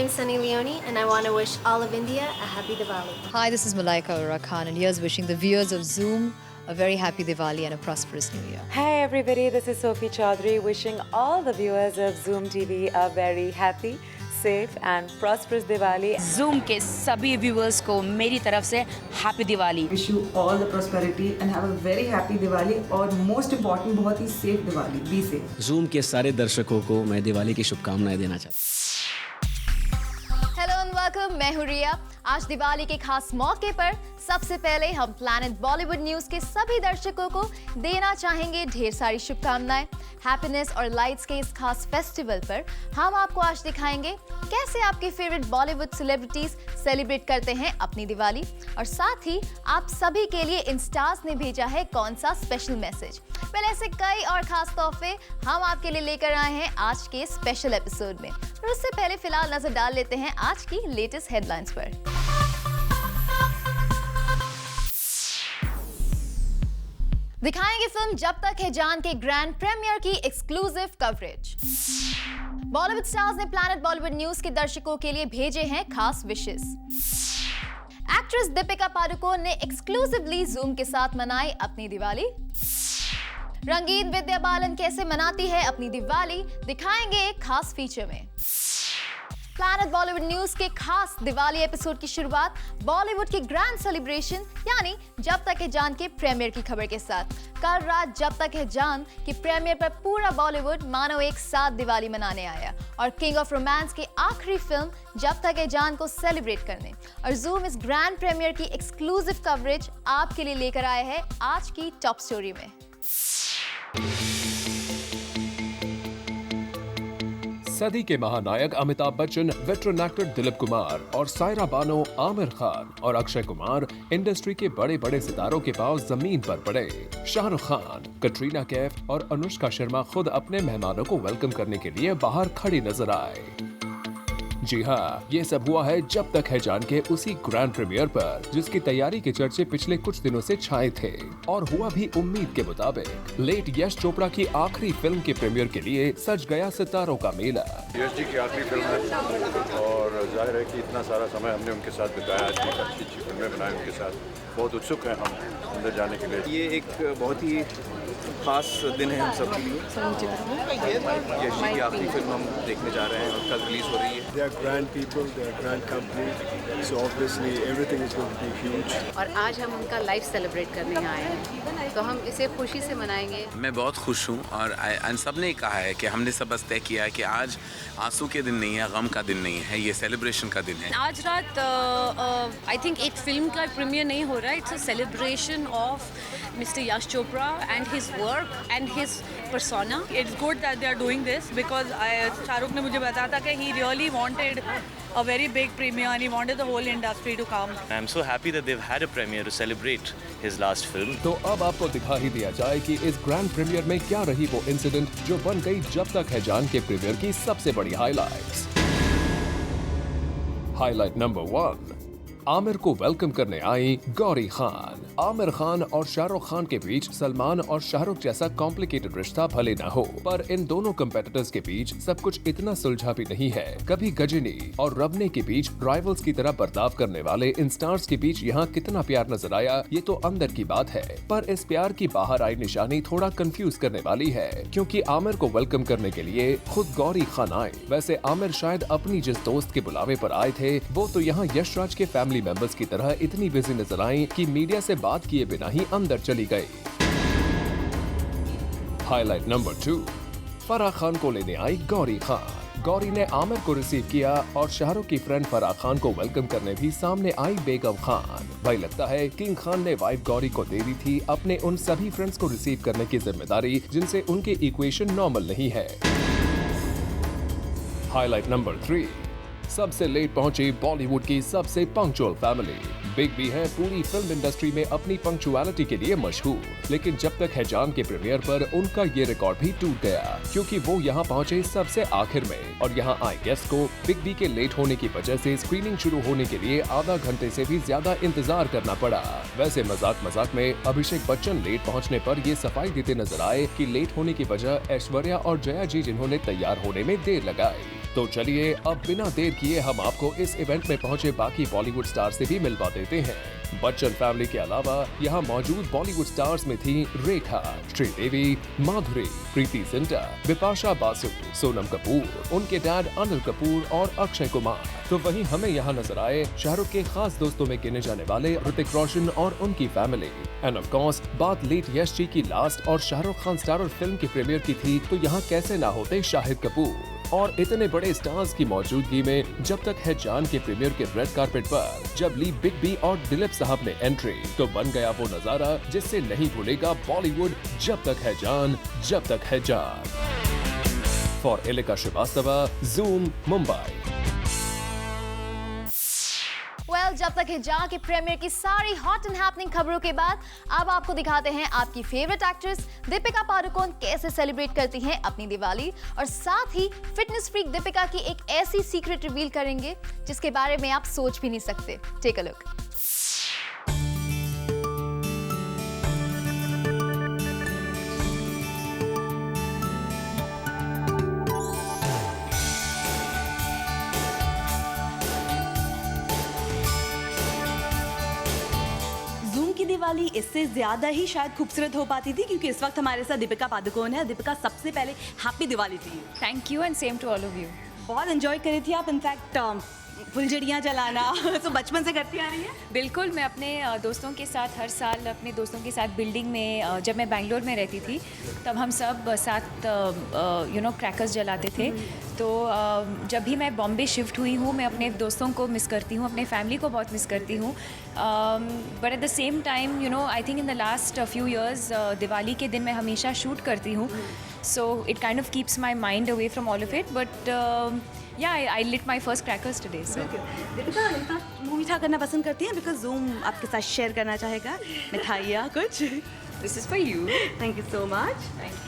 I'm Sunny Leone, and I want to wish all of India a happy Diwali. Hi, this is Malaika Arora Khan, and here's wishing the viewers of Zoom a very happy Diwali and a prosperous New Year. Hi everybody, this is Sophie Chaudhary wishing all the viewers of Zoom TV a very happy, safe and prosperous Diwali. Zoom के सभी viewers को मेरी तरफ से happy Diwali. Wish you all the prosperity and have a very happy Diwali और most important बहुत ही safe Diwali. Be safe. Zoom के सारे दर्शकों को मैं दिवाली की शुभकामनाएं देना चाहता हूँ. हेलो एंड वेलकम, मैं हूँ रिया. आज दिवाली के खास मौके पर सबसे पहले हम प्लैनेट बॉलीवुड न्यूज के सभी दर्शकों को देना चाहेंगे ढेर सारी शुभकामनाएं. हैप्पीनेस और लाइट्स के इस खास फेस्टिवल पर हम आपको आज दिखाएंगे कैसे आपके फेवरेट बॉलीवुड सेलिब्रिटीज सेलिब्रेट करते हैं अपनी दिवाली, और साथ ही आप सभी के लिए इन स्टार्स ने भेजा है कौन सा स्पेशल मैसेज. पहले ऐसे कई और खास तोहफे हम आपके लिए लेकर आए हैं आज के स्पेशल एपिसोड में, पर उससे पहले फिलहाल नजर डाल लेते हैं आज की लेटेस्ट हेडलाइंस पर. दिखाएंगे फिल्म जब तक है जान के ग्रैंड प्रीमियर की एक्सक्लूसिव कवरेज. बॉलीवुड स्टार्स ने प्लैनेट बॉलीवुड न्यूज के दर्शकों के लिए भेजे हैं खास विशेस. एक्ट्रेस दीपिका पादुकोण ने एक्सक्लूसिवली जूम के साथ मनाई अपनी दिवाली. रंगीन विद्या बालन कैसे मनाती है अपनी दिवाली, दिखाएंगे एक खास फीचर में. प्लैनेट बॉलीवुड न्यूज के खास दिवाली एपिसोड की शुरुआत बॉलीवुड के ग्रैंड सेलिब्रेशन यानी जब तक है जान के प्रीमियर की खबर के साथ. कल रात जब तक है जान की प्रीमियर पर पूरा बॉलीवुड मानो एक साथ दिवाली मनाने आया और किंग ऑफ रोमांस की आखिरी फिल्म जब तक है जान को सेलिब्रेट करने और जूम इस ग्रैंड प्रीमियर की एक्सक्लूसिव कवरेज आपके लिए लेकर आए हैं आज की टॉप स्टोरी में. सदी के महानायक अमिताभ बच्चन, वेटरन एक्टर दिलीप कुमार और सायरा बानो, आमिर खान और अक्षय कुमार इंडस्ट्री के बड़े बड़े सितारों के पांव जमीन पर पड़े. शाहरुख खान, कटरीना कैफ और अनुष्का शर्मा खुद अपने मेहमानों को वेलकम करने के लिए बाहर खड़ी नजर आए. जी हाँ, ये सब हुआ है जब तक है जान के उसी ग्रैंड प्रीमियर पर जिसकी तैयारी के चर्चे पिछले कुछ दिनों से छाए थे, और हुआ भी उम्मीद के मुताबिक. लेट यश चोपड़ा की आखिरी फिल्म के प्रीमियर के लिए सज गया सितारों का मेला. यश जी की आखिरी फिल्म है और जाहिर है कि इतना सारा समय हमने उनके साथ बिताया, अच्छी अच्छी फिल्में बनाई उनके साथ. बहुत उत्सुक हैं हम अंदर जाने के लिए. ये एक बहुत ही खास दिन है हम सब के लिए. यश जी की आखिरी फिल्म हम देखने जा रहे हैं और कल रिलीज हो रही है. They are grand people, they are grand company, so obviously everything is going to be huge. और आज हम उनका लाइफ सेलिब्रेट करने आए हैं, तो हम इसे खुशी से मनाएंगे. मैं बहुत खुश हूँ और सब ने कहा है कि हमने सब बस तय किया है कि आज आंसू के दिन नहीं है, गम का दिन नहीं है, ये सेलिब्रेशन का दिन है. आज रात आई थिंक एक फिल्म का प्रीमियर नहीं हो रहा है, it's a celebration of mister Yash Chopra and his work and his persona. It's good that they are doing this because Shahrukh ने मुझे बताया था कि he really wanted a very big premiere and he wanted the whole industry to come. I'm so happy that they've had a premiere to celebrate his last film. तो अब आपको दिखा ही दिया जाए कि इस ग्रैंड प्रीमियर में क्या रही वो इंसिडेंट जो बन गई जब तक है जान के प्रीमियर की सबसे बड़ी हाइलाइट्स. हाइलाइट नंबर 1, आमिर को वेलकम करने आई गौरी खान. आमिर खान और शाहरुख खान के बीच सलमान और शाहरुख जैसा कॉम्प्लिकेटेड रिश्ता भले न हो, पर इन दोनों कंपेटिटर्स के बीच सब कुछ इतना सुलझा भी नहीं है. कभी गजनी और रबने के बीच राइवल्स की तरह बर्ताव करने वाले इन स्टार्स के बीच यहाँ कितना प्यार नजर आया ये तो अंदर की बात है, पर इस प्यार की बाहर आई निशानी थोड़ा कंफ्यूज करने वाली है, क्योंकि आमिर को वेलकम करने के लिए खुद गौरी खान आए. वैसे आमिर शायद अपनी जिस दोस्त के बुलावे पर आए थे वो तो यहाँ यशराज के फैमिली मेंबर्स की तरह इतनी बिजी नजर आई कि मीडिया से बात किए बिना ही अंदर चली गई. हाइलाइट नंबर 2, फराह खान को लेने आई गौरी खान. गौरी ने आमिर को रिसीव किया और शाहरुख की फ्रेंड फराह खान को वेलकम करने भी सामने आई बेगम खान. भाई लगता है किंग खान ने वाइफ गौरी को दे दी थी अपने उन सभी फ्रेंड्स को रिसीव करने की जिम्मेदारी जिनसे उनके इक्वेशन नॉर्मल नहीं है. हाइलाइट नंबर 3, सबसे लेट पहुंची बॉलीवुड की सबसे पंक्चुअल फैमिली. बिग बी है पूरी फिल्म इंडस्ट्री में अपनी पंक्चुअलिटी के लिए मशहूर, लेकिन जब तक है जान के प्रीमियर पर उनका ये रिकॉर्ड भी टूट गया, क्योंकि वो यहाँ पहुँचे सबसे आखिर में और यहाँ आए गेस्ट को बिग बी के लेट होने की वजह से स्क्रीनिंग शुरू होने के लिए आधा घंटे से भी ज्यादा इंतजार करना पड़ा. वैसे मजाक मजाक में अभिषेक बच्चन लेट पहुँचने पर ये सफाई देते नजर आए कि लेट होने की वजह ऐश्वर्या और जया जी जिन्होंने तैयार होने में देर लगाई. तो चलिए अब बिना देर किए हम आपको इस इवेंट में पहुंचे बाकी बॉलीवुड स्टार से भी मिलवा देते हैं। बच्चन फैमिली के अलावा यहाँ मौजूद बॉलीवुड स्टार्स में थी रेखा, श्रीदेवी, माधुरी, प्रीति जिंटा, बिपाशा बासु, सोनम कपूर, उनके डैड अनिल कपूर और अक्षय कुमार। तो वहीं हमें यहाँ नजर आए शाहरुख के खास दोस्तों में गिने जाने वाले ऋतिक रोशन और उनकी फैमिली। एंड ऑफ कोर्स बात लेट यश जी की लास्ट और शाहरुख खान स्टारर फिल्म की प्रीमियर की थी, तो यहाँ कैसे ना होते शाहिद कपूर। और इतने बड़े स्टार्स की मौजूदगी में जब तक है जान के प्रीमियर के रेड कारपेट पर जब ली बिग बी और दिलीप साहब ने एंट्री, तो बन गया वो नजारा जिससे नहीं भूलेगा बॉलीवुड जब तक है जान, जब तक है जान। For Elika Srivastava, zoom, Mumbai. Well, जब तक है जान के प्रीमियर की सारी हॉट एंड हैपनिंग खबरों के बाद अब आपको दिखाते हैं आपकी फेवरेट एक्ट्रेस दीपिका पादुकोण कैसे सेलिब्रेट करती हैं अपनी दिवाली, और साथ ही फिटनेस फ्रीक दीपिका की एक ऐसी सीक्रेट रिवील करेंगे जिसके बारे में आप सोच भी नहीं सकते। Take a look. दिवाली इससे ज्यादा ही शायद खूबसूरत हो पाती थी, क्योंकि इस वक्त हमारे साथ दीपिका पादुकोण है। दीपिका, सबसे पहले happy Diwali to you. Thank you and same to all of you. बहुत एंजॉय करी थी आप, इनफैक्ट फुलझड़ियाँ जलाना तो बचपन से करती आ रही है। बिल्कुल, मैं अपने दोस्तों के साथ हर साल अपने दोस्तों के साथ बिल्डिंग में, जब मैं बैंगलोर में रहती थी तब हम सब साथ क्रैकर्स जलाते थे। तो जब भी मैं बॉम्बे शिफ्ट हुई हूँ मैं अपने दोस्तों को मिस करती हूँ, अपने फैमिली को बहुत मिस करती हूँ। But at the same time I think in the last few years Diwali के दिन मैं हमेशा शूट करती हूँ, so it kind of keeps my mind away from all of it. But I lit my first crackers today. So. Deepika, movie मीठा करना पसंद करती हैं? बिकॉज ज़ूम आपके साथ शेयर करना चाहेगा मिठाइयाँ कुछ। This is for you. Thank you so much.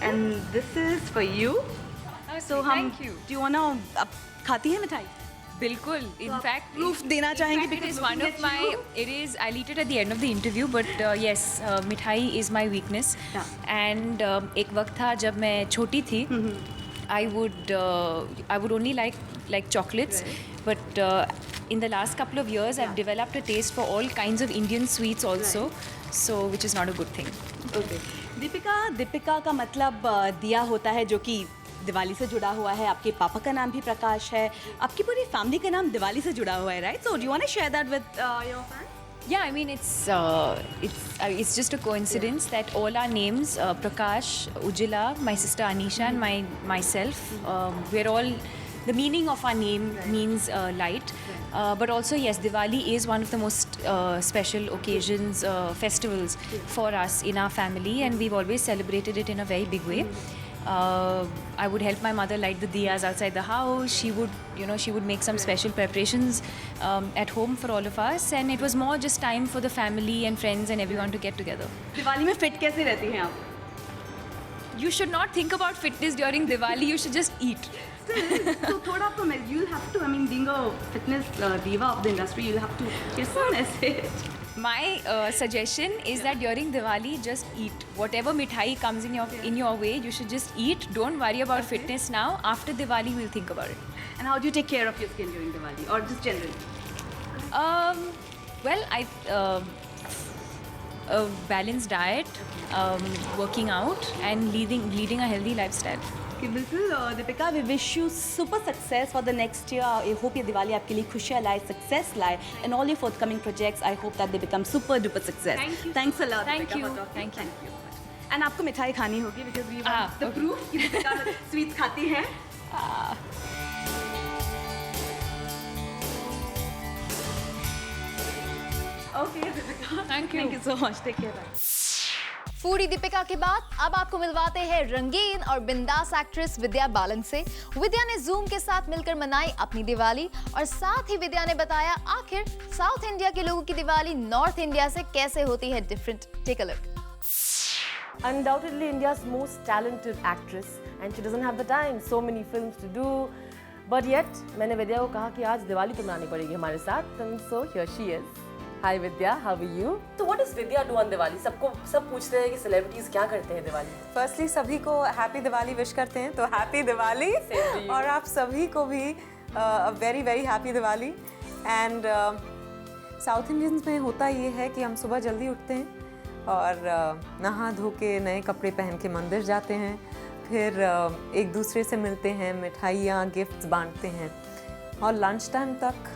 And this is for you. So thank you. Do you wanna आप खाती हैं मिठाई? बिल्कुल. In fact, proof देना चाहेंगे because it is one of my. It is. I'll eat it at the end of the interview. But yes, मिठाई is my weakness. And एक वक्त था जब मैं छोटी थी. I would only like chocolates, but in the last couple of years I've developed a taste for all kinds of Indian sweets also, so which is not a good thing. Okay. Deepika का मतलब दिया होता है, जो कि दिवाली से जुड़ा हुआ है। आपके पापा का नाम भी प्रकाश है, आपकी पूरी फैमिली का नाम दिवाली से जुड़ा हुआ है, right? So do you want to share that with your fans? Yeah, I mean it's just a coincidence that all our names, Prakash, Ujjwala, my sister Anisha, and myself, we're all, the meaning of our name means light. But also yes, Diwali is one of the most special occasions, festivals for us in our family, and we've always celebrated it in a very big way. I would help my mother light the diyas outside the house. She would make some special preparations at home for all of us, and it was more just time for the family and friends and everyone to get together. Diwali में fit कैसे रहती हैं आप? You should not think about fitness during Diwali. You should just eat. So थोड़ा तो you'll have to, I mean, being a fitness diva of the industry, you'll have to give some message. My suggestion is that during Diwali, just eat. Whatever mithai comes in your way, you should just eat. Don't worry about fitness now. After Diwali, we'll think about it. And how do you take care of your skin during Diwali, or just generally? Well, a balanced diet, working out, and leading a healthy lifestyle. बिल्कुल Deepika, we wish you super success for the next year. I hope ये दिवाली आपके लिए खुशियाँ लाए, success लाए, and all your forthcoming projects. I hope that they become super duper success. Thanks a lot. Thank you. And आपको मिठाई खानी होगी, because we want the proof कि दीपिका स्वीट्स खाती हैं। Okay Deepika, thank you so much, take care. Foodie Deepika के बाद अब आपको मिलवाते हैं रंगीन और बिंदास एक्ट्रेस विद्या बालन से। विद्या ने ज़ूम के साथ मिलकर मनाई अपनी दिवाली, और साथ ही विद्या ने बताया आखिर साउथ इंडिया के लोगों की दिवाली नॉर्थ इंडिया से कैसे होती है different. Take a look. Undoubtedly India's most talented actress, and she doesn't have the time, so many films to do, but yet मैंने विद्या को कहा कि आज दिवाली तो मनानी पड़ेगी हमारे साथ, and so here she is. Hi Vidya, how are you? So what does Vidya do on Diwali? सब पूछते हैं कि celebrities क्या करते हैं दिवाली में? फर्स्टली सभी को हैप्पी दिवाली विश करते हैं, तो हैप्पी दिवाली और आप सभी को भी very very happy Diwali. And south Indians में होता ये है कि हम सुबह जल्दी उठते हैं और नहा धो के नए कपड़े पहन के मंदिर जाते हैं, फिर एक दूसरे से मिलते हैं, मिठाइयाँ गिफ्ट्स बांटते हैं और लंच टाइम तक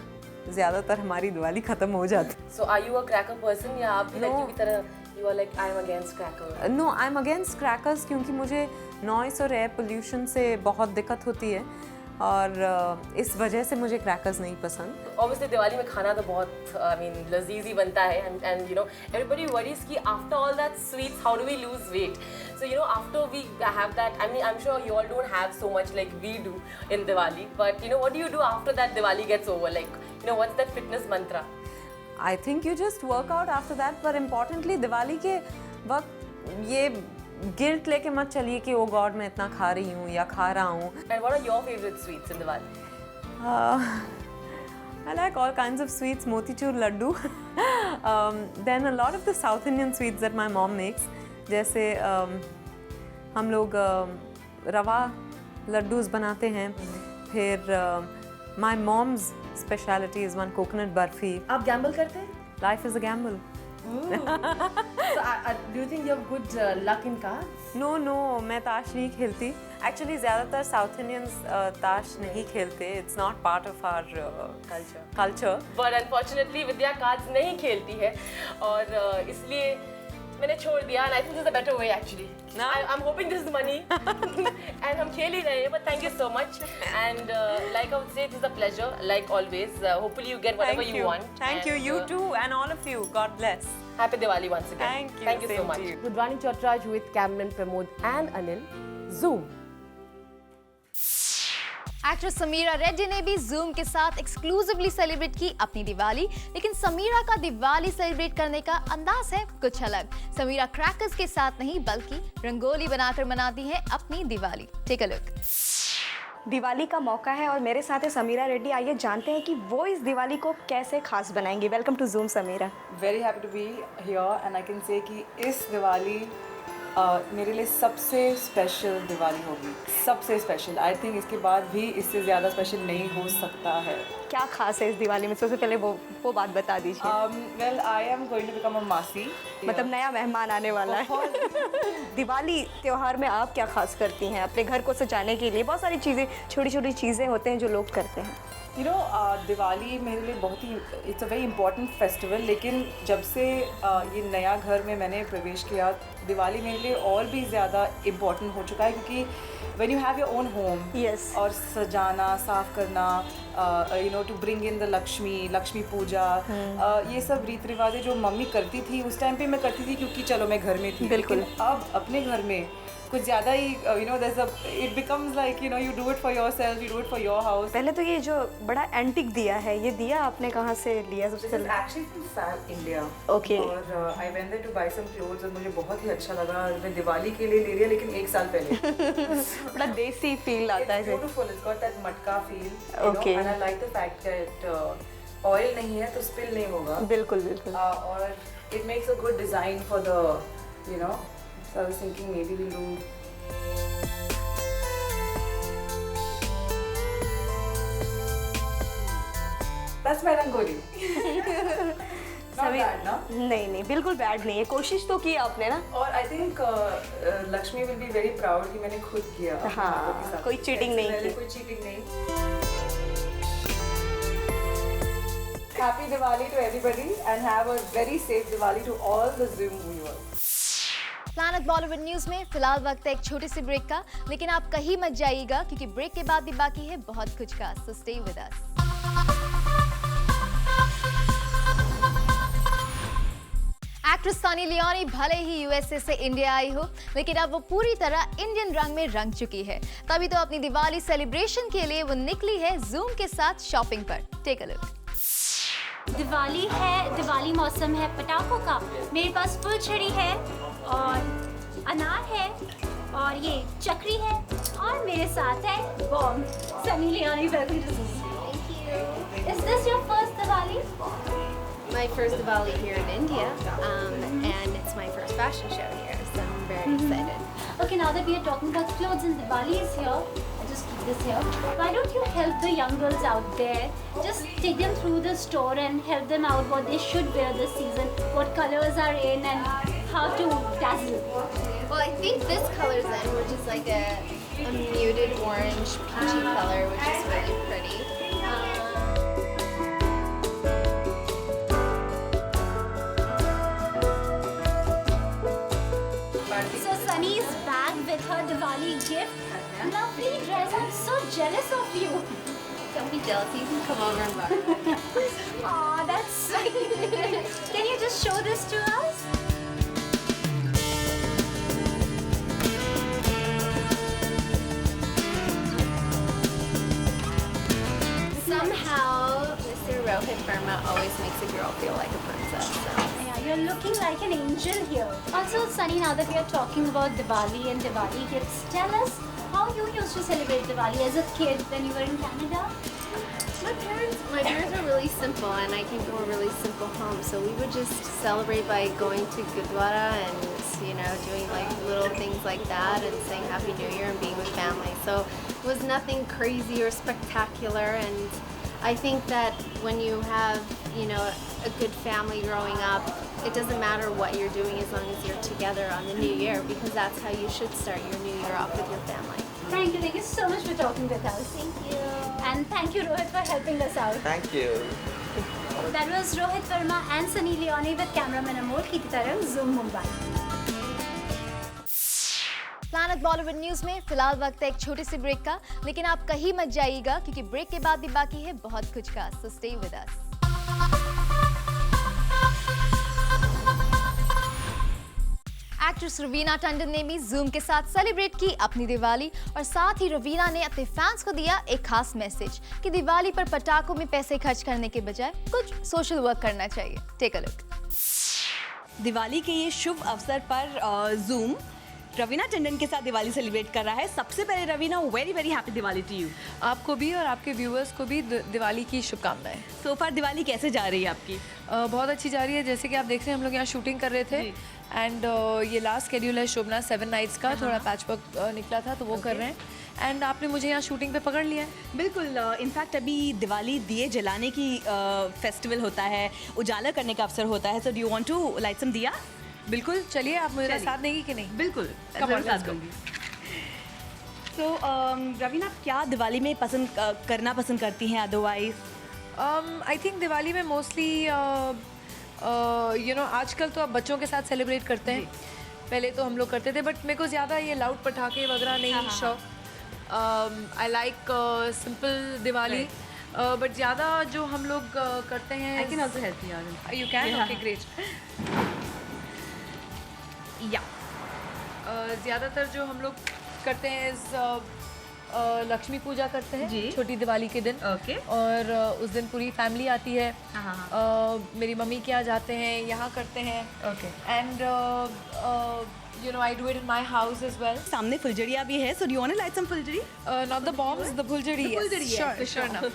ज़्यादातर हमारी दिवाली ख़त्म हो जाती है। So are you a cracker person या आप भी लड़कियों की तरह you are like I'm against cracker? No, I'm against crackers क्योंकि मुझे नॉइस और एयर पोल्यूशन से बहुत दिक्कत होती है और इस वजह से मुझे क्रैकर्स नहीं पसंद। Obviously दिवाली में खाना तो बहुत लजीज ही बनता है and you know everybody worries कि after all that sweets how do we lose weight? So you know after we have that, I mean I'm sure you all don't have so much like we do in Diwali, but you know what do you do after that Diwali gets over? Like you know what's that fitness mantra? I think you just work out after that, but importantly Diwali के वक्त ये guilt लेके मत चलिए कि ओ God मैं इतना खा रही हूँ या खा रहा हूँ। And what are your favorite sweets in Diwali? I like all kinds of sweets, motichur laddu. Then a lot of the South Indian sweets that my mom makes. जैसे हम लोग रवा लड्डूस बनाते हैं, फिर my mom's speciality is one coconut barfi. आप gamble करते हैं? Life is a gamble. So do you think you have good luck in cards? No, मैं ताश नहीं खेलती. Actually ज़्यादातर South Indians ताश नहीं खेलते. It's not part of our culture. But unfortunately Vidya cards नहीं खेलती है और इसलिए मैंने छोड़ दिया and I think this is a better way actually. I'm hoping this is money and हम खेल ही रहे हैं, but thank you so much and like I would say this is a pleasure like always. Hopefully you get whatever you want. Thank you, you too and all of you. God bless. Happy Diwali once again. Thank you so much. Budwani Chotraj with Cameron, Pramod and Anil. Zoom. Actress Sameera Reddy ने भी zoom के साथ exclusively celebrate की अपनी दिवाली, लेकिन समीरा का Diwali celebrate करने का अंदाज है कुछ अलग। समीरा क्रैकर्स के साथ नहीं बल्कि रंगोली बनाकर मनाती है अपनी Diwali. Take a look. Diwali का मौका है और मेरे साथ है समीरा रेड्डी। आइए जानते हैं कि वो इस दिवाली को कैसे खास बनाएंगी। Welcome to Zoom Sameera. Very happy to be here and I can say कि इस दिवाली मेरे लिए सबसे स्पेशल दिवाली होगी, सबसे स्पेशल। आई थिंक इसके बाद भी इससे ज़्यादा स्पेशल नहीं हो सकता है। क्या खास है इस दिवाली में? सबसे पहले वो बात बता दीजिए। Well I am going to become a masi, मतलब नया मेहमान आने वाला है। दिवाली त्योहार में आप क्या खास करती हैं अपने घर को सजाने के लिए? बहुत सारी चीज़ें, छोटी छोटी चीज़ें होते हैं जो लोग करते हैं। यू नो दिवाली मेरे लिए बहुत ही it's a very important festival, लेकिन जब से ये नया घर में मैंने प्रवेश किया, दिवाली मेरे लिए और भी ज़्यादा इम्पॉर्टेंट हो चुका है क्योंकि when you have your own home और सजाना, साफ करना, you know to bring in the Lakshmi puja, ये सब रीति रिवाजें जो मम्मी करती थी उस टाइम पे मैं करती थी क्योंकि चलो मैं घर में थी। बिल्कुल। लेकिन अब अपने घर में कुछ ज़्यादा ही you know it becomes like you know you do it for yourself, you do it for your house. पहले तो ये जो बड़ा एंटिक दिया है, ये दिया आपने कहाँ से लिया? सबसे पहले actually from Fabindia. Okay. और I went there to buy some clothes और मुझे बहुत ही अच्छा लगा। मैं दिवाली के लिए ले लिया लेकिन 1 साल पहले। बड़ा देसी फील आता है। Beautiful, it's got that matka feel. Okay. And I like the fact that oil नहीं है तो स्पिल नहीं होगा। बिल्कुल बिल्कुल। और it makes a good design for the you know, so I was thinking maybe we do That's my rangoli. Not bad, no? नहीं बिल्कुल बैड नहीं है, कोशिश तो की आपने ना। और I think Lakshmi will be very proud कि मैंने खुद किया। हाँ, कोई चीटिंग नहीं की। कोई चीटिंग नहीं। Happy Diwali to everybody and have a very safe Diwali to all the Zoom viewers. Planet Bollywood news में फिलहाल वक्त है एक छोटे से ब्रेक का, लेकिन आप कहीं मत जाइएगा क्योंकि ब्रेक के बाद भी बाकी है बहुत कुछ का। So stay with us. Actress Sunny Leone भले ही यूएसए से इंडिया आई हो, लेकिन अब वो पूरी तरह इंडियन रंग में रंग चुकी है। तभी तो अपनी दिवाली सेलिब्रेशन के लिए वो निकली है जूम के साथ शॉपिंग पर। Take a look. दिवाली है, दिवाली मौसम है पटाखों का। मेरे पास फुलझड़ी है और अनार है और ये चक्री है और मेरे साथ है bomb. Sunny Leone, welcome to Zoom. Is this your first Diwali? my first Diwali here in India, and it's my first fashion show here, so I'm very excited. Okay, now that we are talking about clothes and Diwali is here, I'll just keep this here. Why don't you help the young girls out there? Just take them through the store and help them out what they should wear this season, what colors are in and how to dazzle. Well, I think this color's in, which is like a muted orange peachy color, which is really pretty. So Sunny is back with her Diwali gift. Lovely dress. I'm so jealous of you. Don't be jealous. You can come over and buy it. Aw, that's sweet. Can you just show this to us? Somehow, Mr. Rohit Verma always makes a girl feel like a princess. So. Yeah, you're looking like an angel here. Also, Sunny, now that we are talking about Diwali and Diwali gifts, tell us how you used to celebrate Diwali as a kid when you were in Canada. My parents are really simple, and I came from a really simple home. So we would just celebrate by going to Gurdwara and doing like little things like that, and saying Happy New Year and being with family. So it was nothing crazy or spectacular. And I think that when you have a good family growing up, it doesn't matter what you're doing as long as you're together on the New Year, because that's how you should start your New Year off with your family. Thank you so much for talking with us. Thank you. And thank you, Rohit, for helping us out. Thank you. That was Rohit Verma and Sunny Leone with cameraman Amol Kirti Tarang, Zoom Mumbai. Planet Bollywood news में फिलहाल वक्त है एक छोटे से break का, लेकिन आप कहीं मत जाइएगा क्योंकि ब्रेक के बाद भी बाकी है बहुत कुछ खास, so stay with us. Actress Raveena Tandon ने भी जूम के साथ सेलिब्रेट की अपनी दिवाली, और साथ ही रवीना ने अपने फैंस को दिया एक खास मैसेज कि दिवाली पर पटाखों में पैसे खर्च करने के बजाय कुछ सोशल वर्क करना चाहिए। Take a look. दिवाली के ये शुभ अवसर पर जूम रवीना टंडन के साथ दिवाली सेलिब्रेट कर रहा है। सबसे पहले Raveena, very very happy Diwali to you. आपको भी और आपके व्यूअर्स को भी दिवाली की शुभकामनाएं। सो फार दिवाली कैसे जा रही है आपकी? बहुत अच्छी जा रही है। जैसे कि आप देख रहे हैं, हम लोग यहाँ शूटिंग कर रहे थे, एंड ये लास्ट स्केड्यूल है शोभना 7 नाइट्स का, थोड़ा पैच वर्क निकला था तो वो कर रहे हैं, एंड आपने मुझे यहाँ शूटिंग पे पकड़ लिया है। बिल्कुल। इनफैक्ट अभी दिवाली दिए जलाने की फेस्टिवल होता है, उजाला करने का अवसर होता है। So do you want to light some diya? बिल्कुल, चलिए। आप मेरा साथ देंगी कि नहीं? बिल्कुल, साथ दूंगी। तो रवीना, क्या दिवाली में करना पसंद करती हैं अदरवाइज? आई थिंक दिवाली में मोस्टली आजकल तो अब बच्चों के साथ सेलिब्रेट करते हैं, पहले तो हम लोग करते थे, बट मेरे को ज़्यादा ये लाउड पटाखे वगैरह नहीं शौक। I like simple Diwali, but ज़्यादा जो हम लोग करते हैं। I can also help you. You can? Okay, great. या ज़्यादातर जो हम लोग करते हैं लक्ष्मी पूजा करते हैं छोटी दिवाली के दिन। ओके। और उस दिन पूरी फैमिली आती है। मेरी मम्मी के यहाँ जाते हैं, यहाँ करते हैं। Okay. And I do it in my house as well. सामने फुलझड़िया भी है, so do you want to light some फुलझड़ी? Not the bombs, the फुलझड़ी। Sure enough.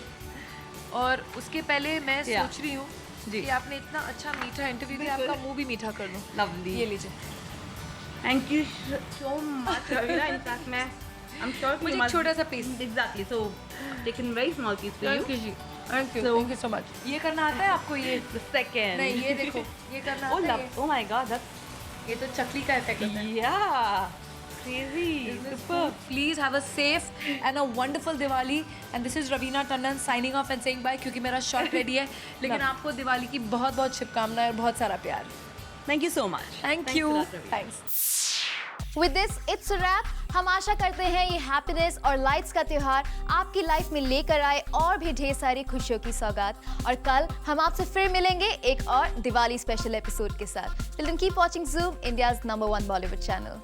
और उसके पहले मैं सोच रही हूँ कि आपने इतना अच्छा मीठा इंटरव्यू दिया, आपका मुंह भी मीठा कर दूँ। लवली। ये लीजिए। Thank you so much Raveena. In fact मैं I'm sure मुझे एक छोटा सा piece. Exactly. So taken very small piece for you. Thank you so much. ये करना आता है आपको? ये second. नहीं, ये देखो, ये करना आता है। Oh my God, ये तो चकली का इफेक्ट होता है। Yeah. Crazy. Super. Please have a safe and a wonderful Diwali. And this is Raveena Tandon signing off and saying bye, क्योंकि मेरा शॉट रेडी है। लेकिन आपको दिवाली की बहुत बहुत शुभकामनाएं और बहुत सारा प्यार। Thank you so much. Thank you. Thanks. With this, it's a wrap. हम आशा करते हैं ये हैप्पीनेस और लाइट्स का त्योहार आपकी लाइफ में लेकर आए और भी ढेर सारी खुशियों की सौगात। और कल हम आपसे फिर मिलेंगे एक और दिवाली स्पेशल एपिसोड के साथ। Till then, keep watching Zoom, India's #1 Bollywood channel.